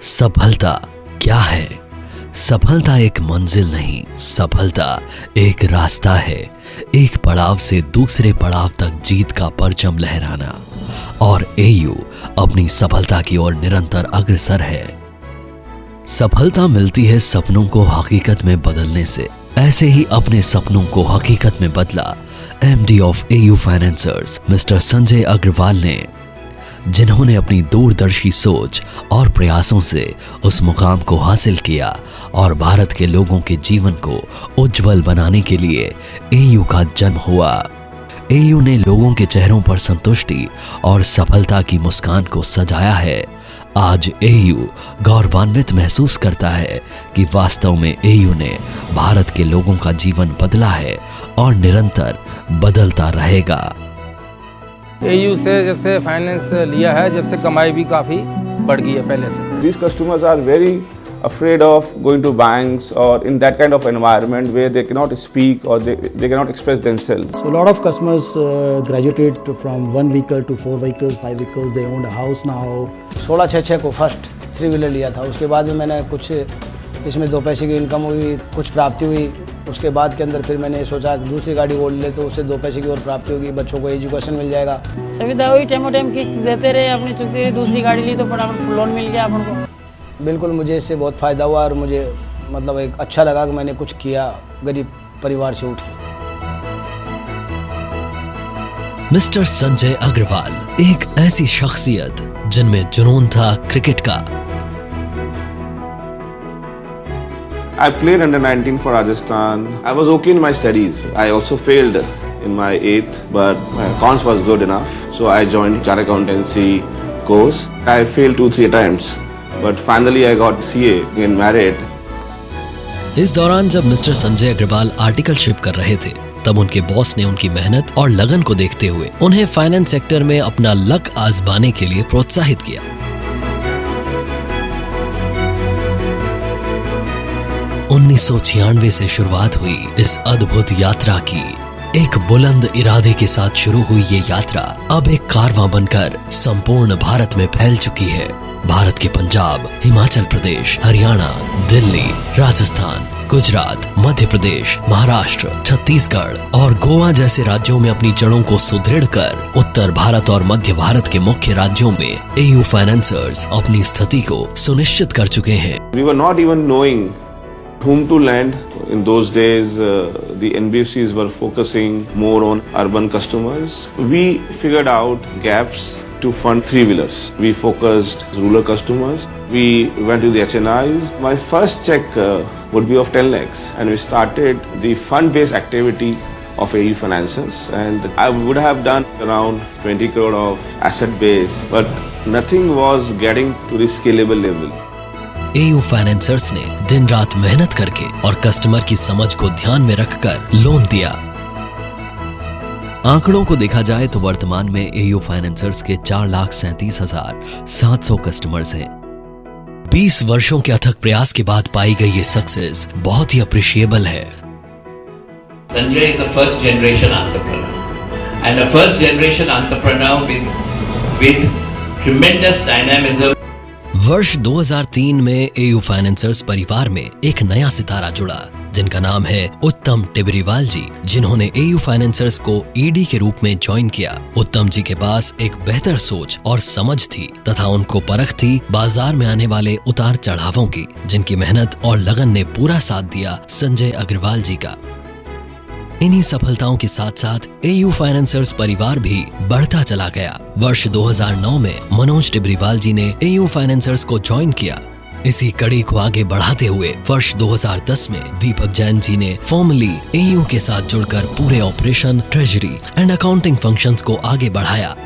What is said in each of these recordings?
सफलता क्या है? सफलता एक मंजिल नहीं, सफलता एक रास्ता है। एक पड़ाव से दूसरे पड़ाव तक जीत का परचम लहराना, और एयू अपनी सफलता की ओर निरंतर अग्रसर है। सफलता मिलती है सपनों को हकीकत में बदलने से। ऐसे ही अपने सपनों को हकीकत में बदला MD of AU Financiers mister Sanjay Agarwal ने, जिन्होंने अपनी दूरदर्शी सोच और प्रयासों से उस मुकाम को हासिल किया और भारत के लोगों के जीवन को उज्जवल बनाने के लिए एयू का जन्म हुआ। एयू ने लोगों के चेहरों पर संतुष्टि और सफलता की मुस्कान को सजाया है। आज एयू गौरवान्वित महसूस करता है कि वास्तव में एयू ने भारत के लोगों का जीवन बदला है और निरंतर बदलता रहेगा। एयू से जब से फाइनेंस लिया है, जब से कमाई भी काफ़ी बढ़ गई है पहले से। These customers are very afraid of going to banks or in that kind of environment where they cannot speak or they cannot express themselves. So a lot of customers graduated from 1 vehicle to 4 vehicles, 5 vehicles. They own a house now. 16/6 को first 3 wheeler लिया था। उसके बाद में मैंने कुछ इसमें 2 पैसे की इनकम हुई, कुछ प्राप्ति हुई। उसके बाद के अंदर फिर मैंने सोचा दूसरी गाड़ी ओढ़ ले तो उससे 2 पैसे की और प्राप्ति होगी, बच्चों को एजुकेशन मिल जाएगा। सुविधा हुई, टाइम किस्त देते रहे, अपनी चुकती रही। दूसरी गाड़ी ली तो फटाफट लोन मिल गया अपन को। बिल्कुल मुझे इससे बहुत फ़ायदा हुआ और मुझे मतलब एक अच्छा लगा कि मैंने कुछ किया गरीब परिवार से उठ के। मिस्टर संजय अग्रवाल एक ऐसी शख्सियत जिनमें जुनून था क्रिकेट का। I played under 19 for Rajasthan. I was okay in my studies. I also failed in my 8th, but my accounts was good enough. So I joined Chartered Accountancy course. I failed 2-3 times, but finally I got CA in merit. इस दौरान जब mister Sanjay Agarwal articleship कर रहे थे, तब उनके boss ने उनकी मेहनत और लगन को देखते हुए उन्हें फाइनेंस सेक्टर में अपना लक आजमाने के लिए प्रोत्साहित किया। 1996 से शुरुआत हुई इस अद्भुत यात्रा की। एक बुलंद इरादे के साथ शुरू हुई ये यात्रा अब एक कारवां बनकर संपूर्ण भारत में फैल चुकी है। भारत के पंजाब, हिमाचल प्रदेश, हरियाणा, दिल्ली, राजस्थान, गुजरात, मध्य प्रदेश, महाराष्ट्र, छत्तीसगढ़ और गोवा जैसे राज्यों में अपनी जड़ों को सुदृढ़ कर उत्तर भारत और मध्य भारत के मुख्य राज्यों में एयू फाइनेंसर्स अपनी स्थिति को सुनिश्चित कर चुके हैं। We were not even knowing whom to lend. In those days, the NBFCs were focusing more on urban customers. We figured out gaps to fund 3-wheelers. We focused rural customers. We went to the HNIs. My first check would be of 10 lakhs, and we started the fund-based activity of AU Financials, and I would have done around 20 crore of asset base, but nothing was getting to the scalable level. AU financiers ने दिन रात मेहनत करके और customer की समझ को ध्यान में रखकर लोन दिया। आंकड़ों को देखा जाए तो वर्तमान में एयू फाइनेंसर्स के 4,37,700 कस्टमर्स हैं। 20 वर्षों के अथक प्रयास के बाद पाई गई ये सक्सेस बहुत ही अप्रिशिएबल है। Sanjay is a first generation entrepreneur, and a first generation entrepreneur with tremendous dynamism. वर्ष 2003 में एयू फाइनेंसर्स परिवार में एक नया सितारा जुड़ा, जिनका नाम है उत्तम टिबरीवाल जी, जिन्होंने एयू फाइनेंसर्स को ईडी के रूप में ज्वाइन किया। उत्तम जी के पास एक बेहतर सोच और समझ थी तथा उनको परख थी बाजार में आने वाले उतार चढ़ावों की, जिनकी मेहनत और लगन ने पूरा साथ दिया संजय अग्रवाल जी का। इन्हीं सफलताओं के साथ साथ एयू फाइनेंसर्स परिवार भी बढ़ता चला गया। वर्ष 2009 में मनोज टिबरीवाल जी ने एयू फाइनेंसर्स को ज्वाइन किया। इसी कड़ी को आगे बढ़ाते हुए वर्ष 2010 में दीपक जैन जी ने फॉर्मली एयू के साथ जुड़कर पूरे operation, treasury and accounting functions को आगे बढ़ाया।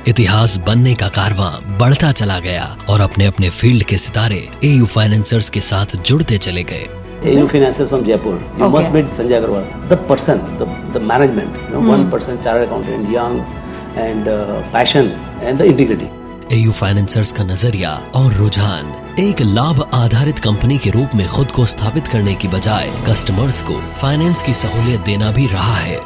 इतिहास बनने का कारवां बढ़ता चला गया और अपने अपने फील्ड के सितारे एयू फाइनेंसर्स के साथ जुड़ते चले गए। AU Financials from Jaipur. You must meet Sanjay Agarwal. The person, the management, one person, chartered accountant, young, and passion and the integrity. AU financiers का नजरिया और रुझान एक लाभ आधारित कंपनी के रूप में खुद को स्थापित करने की बजाय कस्टमर्स को फाइनेंस की सहूलियत देना भी रहा है।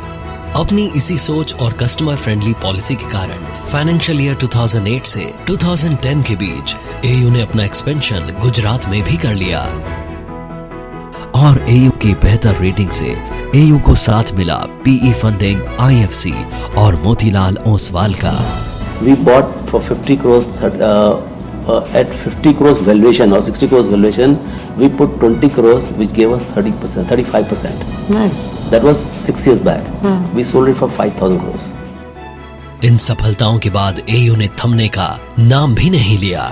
अपनी इसी सोच और कस्टमर फ्रेंडली पॉलिसी के कारण फाइनेंशियल ईयर 2008 से 2010 के बीच एयू ने अपना एक्सपेंशन गुजरात में भी कर लिया और एयू की बेहतर रेटिंग से एयू को साथ मिला पीई फंडिंग, आईएफसी और मोतीलाल ओसवाल का। We bought for 50 crores at 50 crores valuation or 60 crores valuation. We put 20 crores, which gave us 30%, 35%. Nice. That was 6 years back. We sold it for 5,000 crores. इन सफलताओं के बाद AU ने थमने का नाम भी नहीं लिया।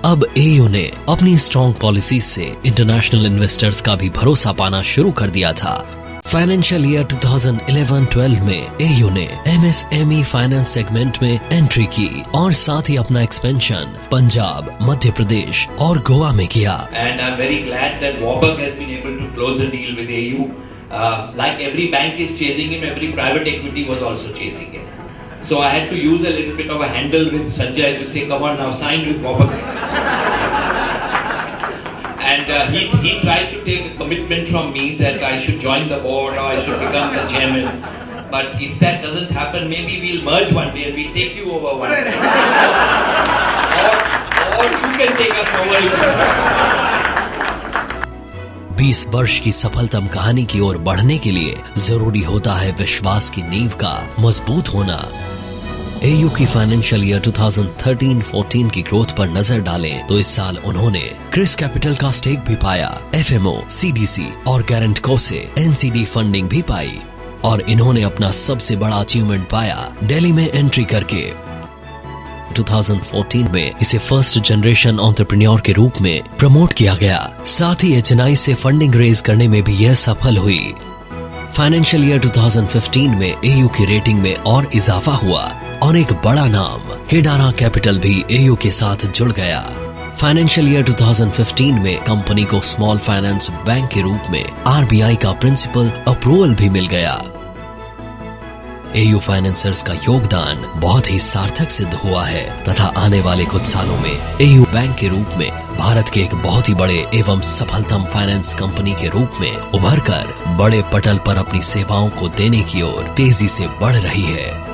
अब एयू ने अपनी स्ट्रॉन्ग पॉलिसीज से इंटरनेशनल इन्वेस्टर्स का भी भरोसा पाना शुरू कर दिया था। फाइनेंशियल ईयर 2011-12 में एयू ने एमएसएमई फाइनेंस सेगमेंट में एंट्री की और साथ ही अपना एक्सपेंशन पंजाब, मध्य प्रदेश और गोवा में किया। And I'm very glad that Warburg has been able to close a deal with AU. Like every bank is chasing him, every private equity was also chasing him. So I had to use a little bit of a handle with Sanjay to say, come on now, sign with Warburg. And he tried to take a commitment from me that I should join the board or I should become the chairman. But if that doesn't happen, maybe we'll merge one day and we'll take you over one day. or you can take us over. 20 वर्ष की सफलतम कहानी की ओर बढ़ने के लिए जरूरी होता है विश्वास की नींव का मजबूत होना। एयू की फाइनेंशियल ईयर 2013-14 की ग्रोथ पर नजर डालें तो इस साल उन्होंने क्रिस कैपिटल का स्टेक भी पाया, एफएमओ, सीडीसी और गारंटको से एनसीडी फंडिंग भी पाई और इन्होंने अपना सबसे बड़ा अचीवमेंट पाया दिल्ली में एंट्री करके। 2014 में इसे फर्स्ट जनरेशन एंटरप्रेन्योर के रूप में प्रमोट किया गया। साथ ही एचएनआई से फंडिंग रेज करने में भी यह सफल हुई। फाइनेंशियल ईयर 2015 में एयू की रेटिंग में और इजाफा हुआ और एक बड़ा नाम केडारा कैपिटल भी एयू के साथ जुड़ गया। फाइनेंशियल ईयर 2015 में कंपनी को स्मॉल फाइनेंस बैंक के रूप में आरबीआई का प्रिंसिपल अप्रूवल भी मिल गया। एयू फाइनेंसर्स का योगदान बहुत ही सार्थक सिद्ध हुआ है तथा आने वाले कुछ सालों में एयू बैंक के रूप में भारत के एक बहुत ही बड़े एवं सफलतम फाइनेंस कंपनी के रूप में उभरकर बड़े पटल पर अपनी सेवाओं को देने की ओर तेजी से बढ़ रही है।